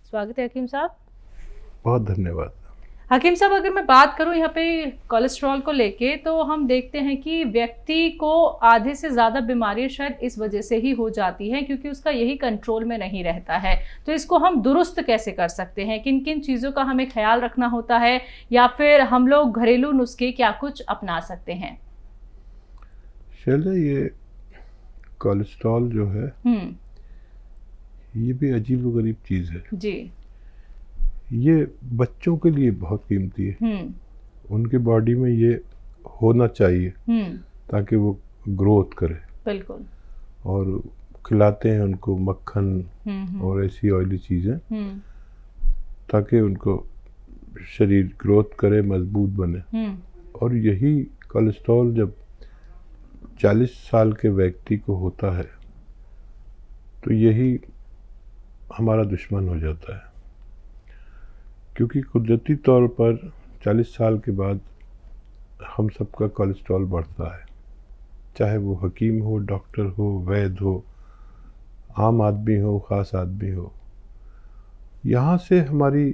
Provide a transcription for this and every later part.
स्वागत है हकीम साहब। बहुत धन्यवाद। हकीम साहब, अगर मैं बात करूं यहाँ पे कोलेस्ट्रॉल को लेके, तो हम देखते हैं कि व्यक्ति को आधे से ज़्यादा बीमारियां शायद इस वजह से ही हो जाती हैं क्योंकि उसका यही कंट्रोल में नहीं रहता है। तो इसको हम दुरुस्त कैसे कर सकते हैं? किन किन चीज़ों का हमें ख्याल रखना होता है, या फिर हम लोग घरेलू नुस्खे क्या कुछ अपना सकते हैं? शैला, ये कोलेस्ट्रॉल जो है ये भी अजीबोगरीब चीज़ है जी। ये बच्चों के लिए बहुत कीमती है। उनके बॉडी में ये होना चाहिए ताकि वो ग्रोथ करे। बिल्कुल। और खिलाते हैं उनको मक्खन और ऐसी ऑयली चीज़ें ताकि उनको शरीर ग्रोथ करे, मजबूत बने। और यही कोलेस्ट्रॉल जब 40 साल के व्यक्ति को होता है तो यही हमारा दुश्मन हो जाता है, क्योंकि कुदरती तौर पर 40 साल के बाद हम सबका कोलेस्ट्रॉल बढ़ता है, चाहे वो हकीम हो, डॉक्टर हो, वैद्य हो, आम आदमी हो, ख़ास आदमी हो। यहाँ से हमारी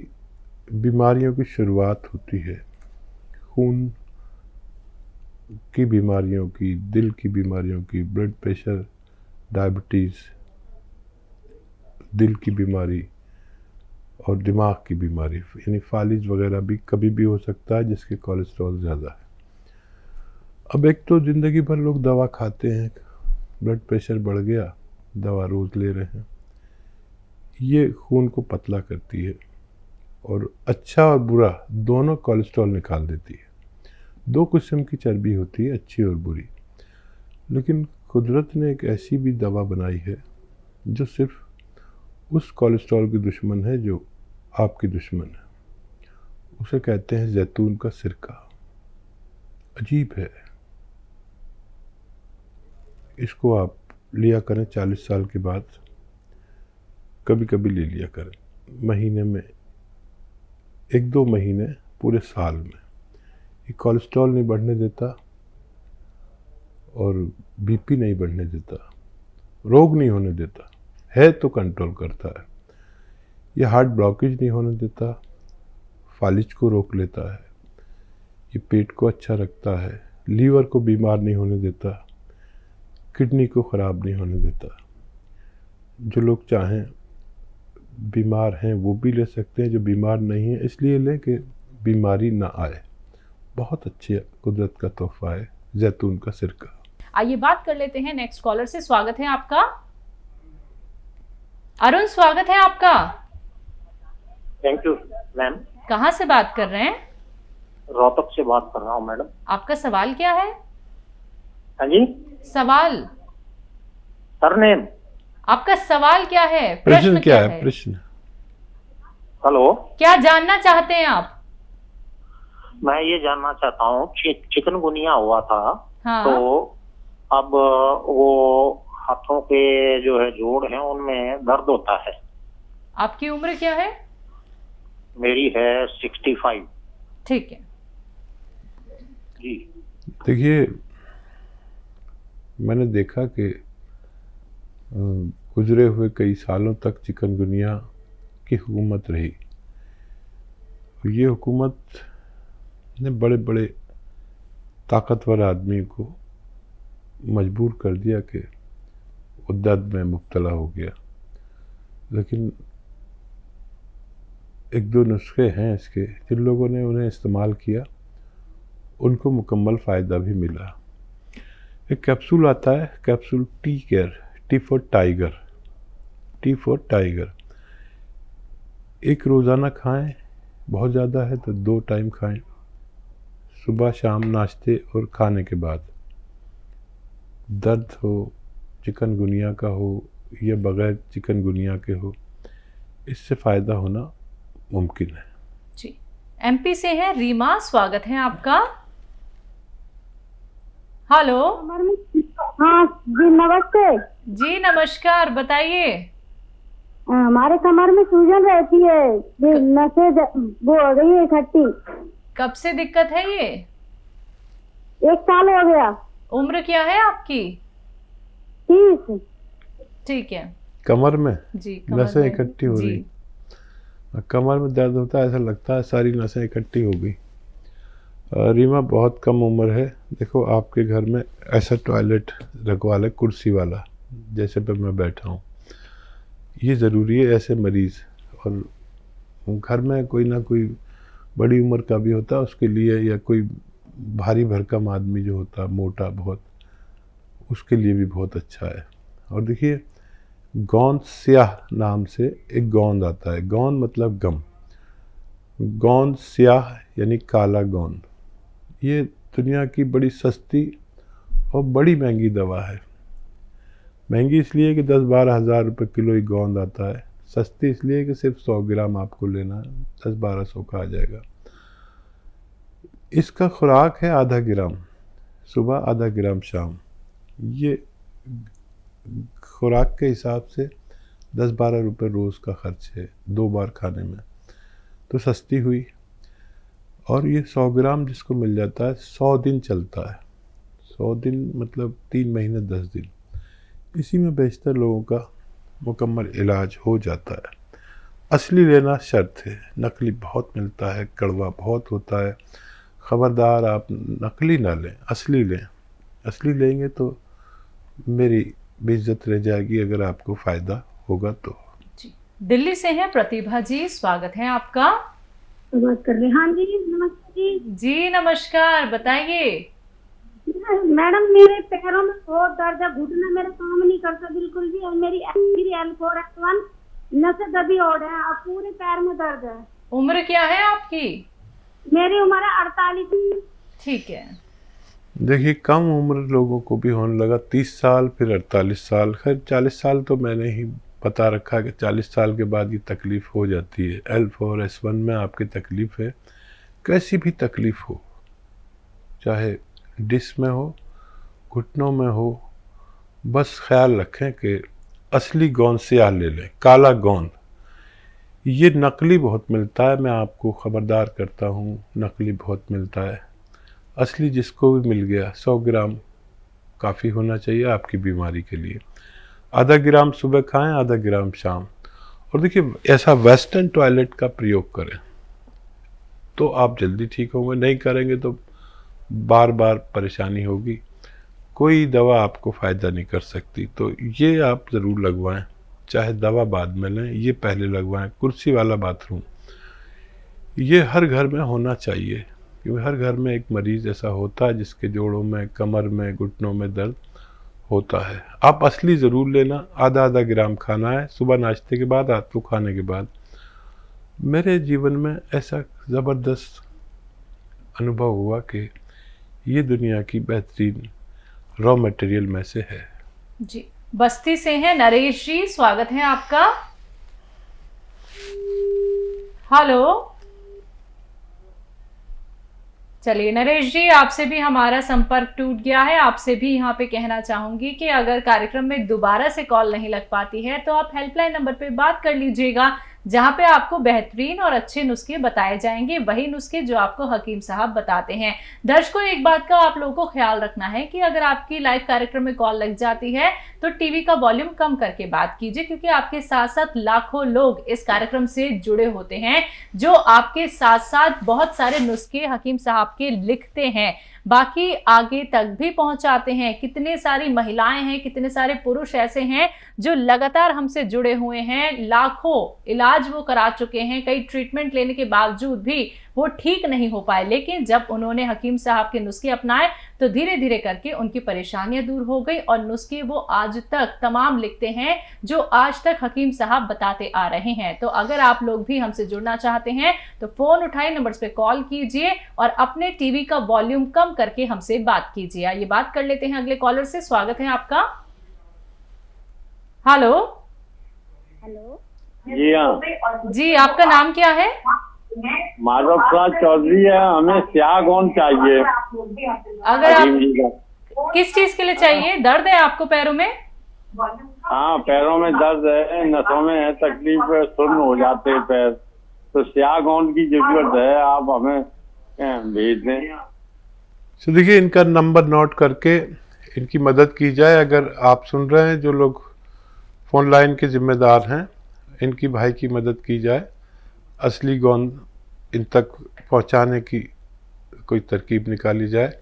बीमारियों की शुरुआत होती है। खून की बीमारियों की, दिल की बीमारियों की, ब्लड प्रेशर, डायबिटीज़, दिल की बीमारी और दिमाग की बीमारी, यानी फालिज वगैरह भी कभी भी हो सकता है जिसके कोलेस्ट्रॉल ज़्यादा है। अब एक तो ज़िंदगी भर लोग दवा खाते हैं, ब्लड प्रेशर बढ़ गया, दवा रोज़ ले रहे हैं। ये खून को पतला करती है और अच्छा और बुरा दोनों कोलेस्ट्रॉल निकाल देती है। 2 किस्म की चर्बी होती है, अच्छी और बुरी। लेकिन कुदरत ने एक ऐसी भी दवा बनाई है जो सिर्फ उस कोलेस्ट्रॉल की दुश्मन है जो आपकी दुश्मन है। उसे कहते हैं जैतून का सिरका। अजीब है। इसको आप लिया करें 40 साल के बाद, कभी कभी ले लिया करें, महीने में 1-2 महीने पूरे साल में। ये कोलेस्ट्रॉल नहीं बढ़ने देता और बीपी नहीं बढ़ने देता, रोग नहीं होने देता, है तो कंट्रोल करता है। ये हार्ट ब्लॉकेज नहीं होने देता, फालिज को रोक लेता है, ये पेट को अच्छा रखता है, लीवर को बीमार नहीं होने देता, किडनी को ख़राब नहीं होने देता। जो लोग चाहें बीमार हैं वो भी ले सकते हैं, जो बीमार नहीं है इसलिए लें कि बीमारी ना आए। बहुत अच्छी कुदरत का तोहफा है जैतून का सिरका। आइए बात कर लेते हैं नेक्स्ट कॉलर से। स्वागत है आपका अरुण, स्वागत है आपका। Thank you ma'am. कहाँ से बात कर रहे हैं? रोहतक से बात कर रहा हूँ मैडम। आपका सवाल क्या है? हाँ जी, सवाल। सरनेम। आपका सवाल क्या है? प्रश्न क्या है? प्रश्न। हेलो, क्या जानना चाहते हैं आप? मैं ये जानना चाहता हूँ, चिकनगुनिया हुआ था। हाँ। तो अब वो हाथों के जो है जोड़ हैं उनमें दर्द होता है। आपकी उम्र क्या है? मेरी है 65। ठीक है जी। देखिए, मैंने देखा कि गुजरे हुए कई सालों तक चिकनगुनिया की हुकूमत रही। ये हुकूमत ने बड़े बड़े ताकतवर आदमी को मजबूर कर दिया कि वो दर्द में मुब्तला हो गया। लेकिन 1-2 नुस्खे हैं इसके, जिन लोगों ने उन्हें इस्तेमाल किया उनको मुकम्मल फ़ायदा भी मिला। एक कैप्सूल आता है, capsule tea care, T for tiger, T for tiger. एक रोज़ाना खाएं, बहुत ज़्यादा है तो 2 टाइम खाएं, सुबह शाम नाश्ते और खाने के बाद। दर्द हो, चिकनगुनिया का हो या बग़ैर चिकनगुनिया के हो, इससे फ़ायदा होना मुमकिन है। जी। एमपी से है रीमा, स्वागत है आपका। हेलो। हाँ जी, नमस्ते जी नमस्कार, बताइए। हमारे कमर में सूजन रहती है, नसें वो हो गई है इकट्ठी। कब से दिक्कत है ये? 1 साल हो गया। उम्र क्या है आपकी? 30। ठीक है। कमर में जी, नसें इकट्ठी हो रही। कमर में दर्द होता है, ऐसा लगता है सारी नसें इकट्ठी हो गई। रीमा बहुत कम उम्र है। देखो आपके घर में ऐसा टॉयलेट रखवा ले, कुर्सी वाला, जैसे पे मैं बैठा हूँ। ये ज़रूरी है ऐसे मरीज़। और घर में कोई ना कोई बड़ी उम्र का भी होता है उसके लिए, या कोई भारी भरकम आदमी जो होता है मोटा बहुत, उसके लिए भी बहुत अच्छा है। और देखिए गोंद स्याह नाम से एक गोंद आता है। गोंद मतलब गम। गोंद स्याह यानी काला गोंद। ये दुनिया की बड़ी सस्ती और बड़ी महंगी दवा है। महंगी इसलिए कि 10-12 हज़ार रुपये किलो ही गोंद आता है। सस्ती इसलिए कि सिर्फ 100 ग्राम आपको लेना है, 10-1200 का आ जाएगा। इसका खुराक है आधा ग्राम सुबह, आधा ग्राम शाम। ये खुराक के हिसाब से 10-12 रुपये रोज़ का खर्च है 2 बार खाने में, तो सस्ती हुई। और ये 100 ग्राम जिसको मिल जाता है 100 दिन चलता है। 100 दिन मतलब 3 महीने 10 दिन। इसी में बेशतर लोगों का मुकम्मल इलाज हो जाता है। असली लेना शर्त है, नकली बहुत मिलता है, कड़वा बहुत होता है। ख़बरदार आप नकली ना लें, असली लें। असली लेंगे तो मेरी बेइज्जत रह जाएगी अगर आपको फ़ायदा होगा तो। जी, दिल्ली से हैं प्रतिभा जी, स्वागत है आपका। बात कर रहे। हाँ जी, नमस्ते जी। जी नमस्कार, बताइए। मैडम मेरे पैरों में बहुत दर्द है, घुटना मेरा काम नहीं करता बिल्कुल भी, और मेरी L4 L1 नसें दबी और है, अब पूरे पैर में दर्द है। उम्र क्या है आपकी? मेरी उम्र है 48। ठीक है। देखिए कम उम्र लोगों को भी होने लगा, 30 साल फिर 48 साल, खैर 40 साल तो मैंने ही बता रखा है कि 40 साल के बाद ये तकलीफ़ हो जाती है। L4 S1 में आपकी तकलीफ़ है, कैसी भी तकलीफ़ हो, चाहे डिस्क में हो, घुटनों में हो, बस ख्याल रखें कि असली गोंद स्याह ले लें, काला गोंद। ये नकली बहुत मिलता है, मैं आपको ख़बरदार करता हूँ, नकली बहुत मिलता है। असली जिसको भी मिल गया 100 ग्राम काफ़ी होना चाहिए आपकी बीमारी के लिए। आधा ग्राम सुबह खाएं, आधा ग्राम शाम। और देखिए ऐसा वेस्टर्न टॉयलेट का प्रयोग करें तो आप जल्दी ठीक होंगे, नहीं करेंगे तो बार बार परेशानी होगी। कोई दवा आपको फ़ायदा नहीं कर सकती। तो ये आप ज़रूर लगवाएं, चाहे दवा बाद में लें, ये पहले लगवाएं। कुर्सी वाला बाथरूम ये हर घर में होना चाहिए, क्योंकि हर घर में एक मरीज़ ऐसा होता है जिसके जोड़ों में, कमर में, घुटनों में दर्द होता है। आप असली ज़रूर लेना। आधा ग्राम खाना है सुबह नाश्ते के बाद, रात को खाने के बाद। मेरे जीवन में ऐसा ज़बरदस्त अनुभव हुआ कि ये दुनिया की बेहतरीन रॉ मटेरियल में से है। जी, बस्ती से हैं नरेश जी, स्वागत है आपका। हेलो, चलिए नरेश जी, आपसे भी हमारा संपर्क टूट गया है। आपसे भी यहाँ पे कहना चाहूंगी कि अगर कार्यक्रम में दोबारा से कॉल नहीं लग पाती है तो आप हेल्पलाइन नंबर पे बात कर लीजिएगा, जहाँ पे आपको बेहतरीन और अच्छे नुस्खे बताए जाएंगे, वही नुस्खे जो आपको हकीम साहब बताते हैं। दर्शकों, एक बात का आप लोगों को ख्याल रखना है कि अगर आपकी लाइव कार्यक्रम में कॉल लग जाती है तो टीवी का वॉल्यूम कम करके बात कीजिए, क्योंकि आपके साथ साथ लाखों लोग इस कार्यक्रम से जुड़े होते हैं जो आपके साथ साथ बहुत सारे नुस्खे हकीम साहब के लिखते हैं, बाकी आगे तक भी पहुंचाते हैं। कितने सारी महिलाएं हैं, कितने सारे पुरुष ऐसे हैं जो लगातार हमसे जुड़े हुए हैं, लाखों इलाज वो करा चुके हैं, कई ट्रीटमेंट लेने के बावजूद भी वो ठीक नहीं हो पाए, लेकिन जब उन्होंने हकीम साहब के नुस्खे अपनाए तो धीरे धीरे करके उनकी परेशानियां दूर हो गई और नुस्खे वो आज तक तमाम लिखते हैं जो आज तक हकीम साहब बताते आ रहे हैं। तो अगर आप लोग भी हमसे जुड़ना चाहते हैं तो फोन उठाए, नंबर्स पे कॉल कीजिए और अपने टीवी का वॉल्यूम कम करके हमसे बात कीजिए। ये बात कर लेते हैं अगले कॉलर से। स्वागत है आपका। हेलो। हेलो जी हाँ जी, आपका नाम क्या है? माधव प्रसाद चौधरी है। हमें स्याह गोंद चाहिए। अगर आप हकीम जी का। किस चीज के लिए चाहिए? दर्द है आपको पैरों में? हाँ, पैरों में दर्द है, नसों में है तकलीफ है, सुन्न हो जाते हैं पैर, तो स्याह गोंद की जरूरत है, आप हमें भेज दें। तो देखिए इनका नंबर नोट करके इनकी मदद की जाए। अगर आप सुन रहे हैं, जो लोग फोन लाइन के जिम्मेदार हैं, इनकी भाई की मदद की जाए। असली गोंद इन तक पहुंचाने की कोई तरकीब निकाली जाए।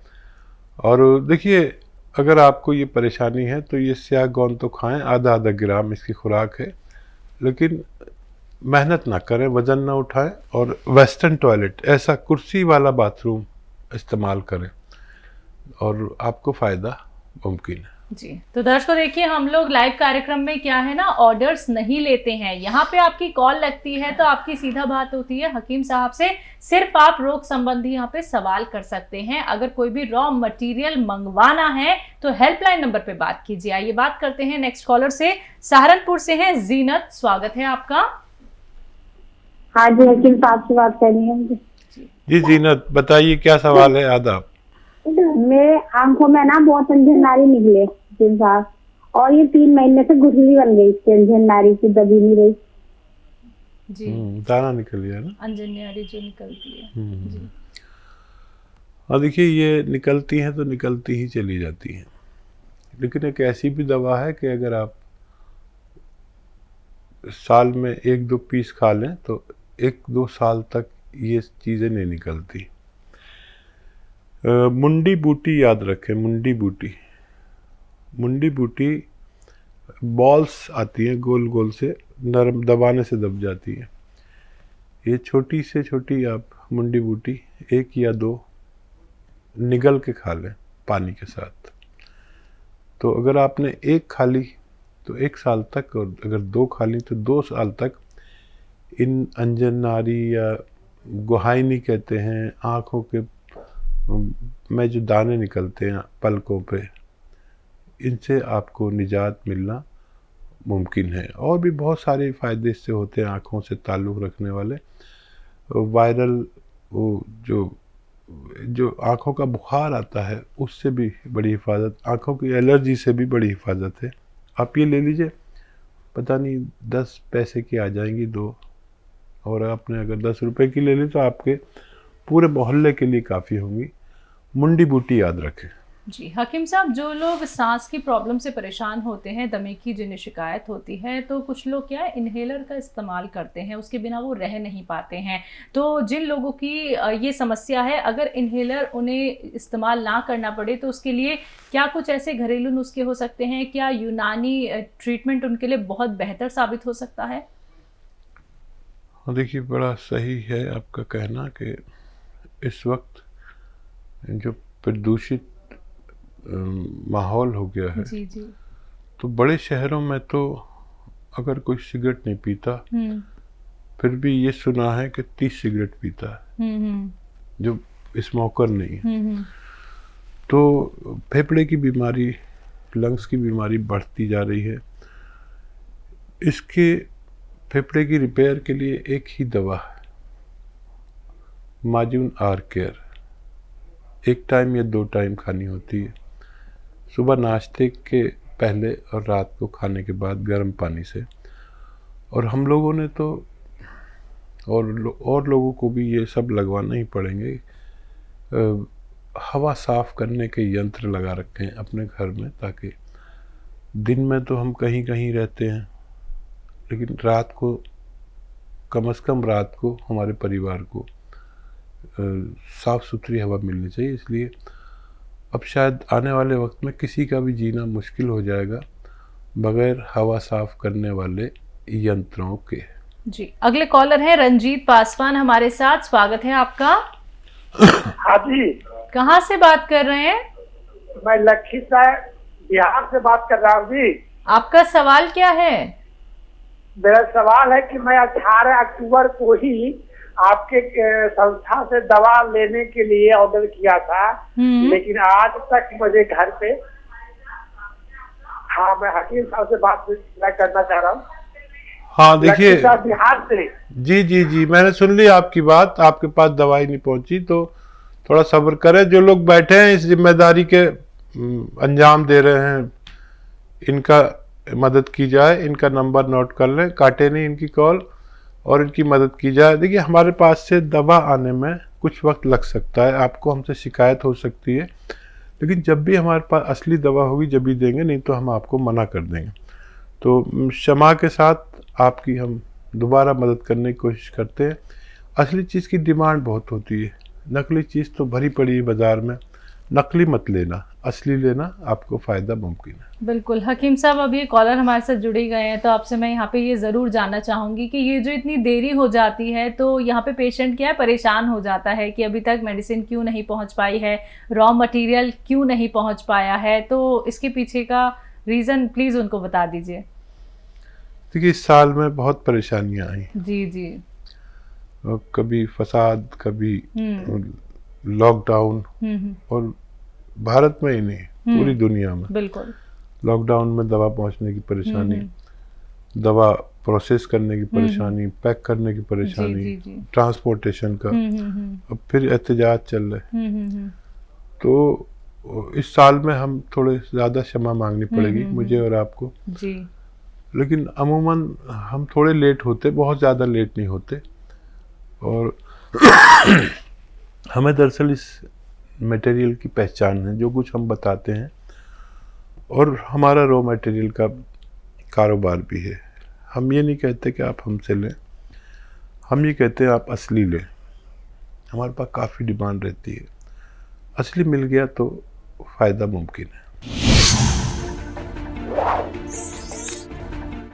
और देखिए, अगर आपको ये परेशानी है तो ये स्याह गोंद तो खाएं, आधा आधा ग्राम इसकी खुराक है, लेकिन मेहनत ना करें, वज़न ना उठाएं, और वेस्टर्न टॉयलेट, ऐसा कुर्सी वाला बाथरूम इस्तेमाल करें और आपको फ़ायदा मुमकिन है। जी, तो दर्शकों देखिए, हम लोग लाइव कार्यक्रम में क्या है ना, ऑर्डर्स नहीं लेते हैं। यहाँ पे आपकी कॉल लगती है तो आपकी सीधा बात होती है हकीम साहब से, सिर्फ आप रोग संबंधी यहाँ पे सवाल कर सकते हैं। अगर कोई भी रॉ मटेरियल मंगवाना है तो हेल्पलाइन नंबर पे बात कीजिए। आइए बात करते हैं नेक्स्ट कॉलर से, सहारनपुर से हैं जीनत, स्वागत है आपका। हाँ जी, हकीम साहब से बात करनी है मुझे। जी जीनत, बताइए क्या सवाल है। आदाब। मेरे आंखों में ना बहुत अंजनारी निकले हकीम साहब, और ये 3 महीने से गुठली बन गई, इसकी अंजनारी की दबी नहीं रही। जी, दाना निकल गया ना, अंजनारी जो निकलती है। जी। और देखिए, ये निकलती हैं तो निकलती ही चली जाती हैं, लेकिन एक ऐसी भी दवा है कि अगर आप साल में 1-2 पीस खा लें तो 1-2 साल तक ये चीज़ें नहीं निकलती। मुंडी बूटी याद रखें, मुंडी बूटी। मुंडी बूटी बॉल्स आती हैं गोल गोल से, नरम, दबाने से दब जाती है। ये छोटी से छोटी आप मुंडी बूटी 1 या 2 निगल के खा लें पानी के साथ। तो अगर आपने 1 खा ली तो 1 साल तक, और अगर 2 खा ली तो 2 साल तक इन अंजनारी या गुहाइनी कहते हैं, आँखों के में जो दाने निकलते हैं पलकों पे, इनसे आपको निजात मिलना मुमकिन है। और भी बहुत सारे फ़ायदे इससे होते हैं आँखों से ताल्लुक़ रखने वाले। वायरल वो जो आँखों का बुखार आता है उससे भी बड़ी हिफाजत, आँखों की एलर्जी से भी बड़ी हिफाजत है। आप ये ले लीजिए, पता नहीं 10 पैसे की आ जाएंगी 2, और आपने अगर 10 रुपए की ले ली तो आपके पूरे मोहल्ले के लिए काफ़ी होंगी। मुंडी बूटी याद रखें। जी हकीम साहब, जो लोग सांस की प्रॉब्लम से परेशान होते हैं, दमे की जिन्हें शिकायत होती है, तो कुछ लोग क्या है इन्हेलर का इस्तेमाल करते हैं, उसके बिना वो रह नहीं पाते हैं। तो जिन लोगों की ये समस्या है, अगर इन्हेलर उन्हें इस्तेमाल ना करना पड़े तो उसके लिए क्या कुछ ऐसे घरेलू नुस्खे हो सकते हैं? क्या यूनानी ट्रीटमेंट उनके लिए बहुत बेहतर साबित हो सकता है? देखिए, बड़ा सही है आपका कहना कि इस वक्त जो प्रदूषित माहौल हो गया है, जी जी, तो बड़े शहरों में तो अगर कोई सिगरेट नहीं पीता, फिर भी ये सुना है कि 30 सिगरेट पीता है जो स्मोकर नहीं है। तो फेफड़े की बीमारी, लंग्स की बीमारी बढ़ती जा रही है। इसके फेफड़े की रिपेयर के लिए एक ही दवा है, माजून आर केयर। 1 टाइम या 2 टाइम खानी होती है, सुबह नाश्ते के पहले और रात को खाने के बाद गर्म पानी से। और हम लोगों ने तो और लोगों को भी ये सब लगवाना ही पड़ेंगे। हवा साफ़ करने के यंत्र लगा रखे हैं अपने घर में, ताकि दिन में तो हम कहीं कहीं रहते हैं, लेकिन रात को कम से कम रात को हमारे परिवार को साफ़ सुथरी हवा मिलनी चाहिए। इसलिए अब शायद आने वाले वक्त में किसी का भी जीना मुश्किल हो जाएगा बगैर हवा साफ़ करने वाले यंत्रों के। जी, अगले कॉलर हैं रंजीत पासवान हमारे साथ, स्वागत है आपका। हाँ जी, कहाँ से बात कर रहे हैं? मैं लखीसराय बिहार से बात कर रहा हूँ जी। आपका सवाल क्या है? मेरा सवाल है कि मैं 18 अक्टूबर को ही आपके संस्था से दवा लेने के लिए ऑर्डर किया था, लेकिन आज तक मुझे घर पे। हाँ, मैं हकीम साहब से बात करना चाह रहा हूँ। हाँ देखिए, बिहार से। जी, मैंने सुन ली आपकी बात। आपके पास दवाई नहीं पहुंची तो थोड़ा सब्र करें। जो लोग बैठे हैं इस जिम्मेदारी के अंजाम दे रहे हैं, इनका मदद की जाए। इनका नंबर नोट कर लें, काटे नहीं इनकी कॉल, और इनकी मदद की जाए। देखिए, हमारे पास से दवा आने में कुछ वक्त लग सकता है, आपको हमसे शिकायत हो सकती है, लेकिन जब भी हमारे पास असली दवा होगी जब भी देंगे, नहीं तो हम आपको मना कर देंगे। तो क्षमा के साथ आपकी हम दोबारा मदद करने की कोशिश करते हैं। असली चीज़ की डिमांड बहुत होती है, नकली चीज़ तो भरी पड़ी है बाज़ार में। नकली मत लेना, असली लेना, आपको फ़ायदा मुमकिन है। बिल्कुल। हकीम साहब, अब ये कॉलर हमारे साथ जुड़े गए हैं, तो आपसे मैं यहाँ पे ये ज़रूर जानना चाहूँगी कि ये जो इतनी देरी हो जाती है, तो यहाँ पे पेशेंट क्या है, परेशान हो जाता है कि अभी तक मेडिसिन क्यों नहीं पहुँच पाई है, रॉ मटेरियल क्यों नहीं पहुँच पाया है, तो इसके पीछे का रीज़न प्लीज़ उनको बता दीजिए। देखिए, इस साल में बहुत परेशानियाँ आई। जी जी। कभी फसाद, कभी लॉकडाउन, और भारत में ही नहीं, पूरी दुनिया में। बिल्कुल। लॉकडाउन में दवा पहुंचने की परेशानी, दवा प्रोसेस करने की परेशानी, पैक करने की परेशानी, ट्रांसपोर्टेशन का, अब फिर एहतजाज चल रहे। तो इस साल में हम थोड़े ज़्यादा क्षमा मांगनी पड़ेगी मुझे और आपको जी। लेकिन अमूमन हम थोड़े लेट होते, बहुत ज़्यादा लेट नहीं होते। और हमें दरअसल इस मटेरियल की पहचान है, जो कुछ हम बताते हैं, और हमारा रॉ मटेरियल का कारोबार भी है। हम ये नहीं कहते कि आप हमसे लें, हम ये कहते हैं आप असली लें। हमारे पास काफ़ी डिमांड रहती है, असली मिल गया तो फ़ायदा मुमकिन है।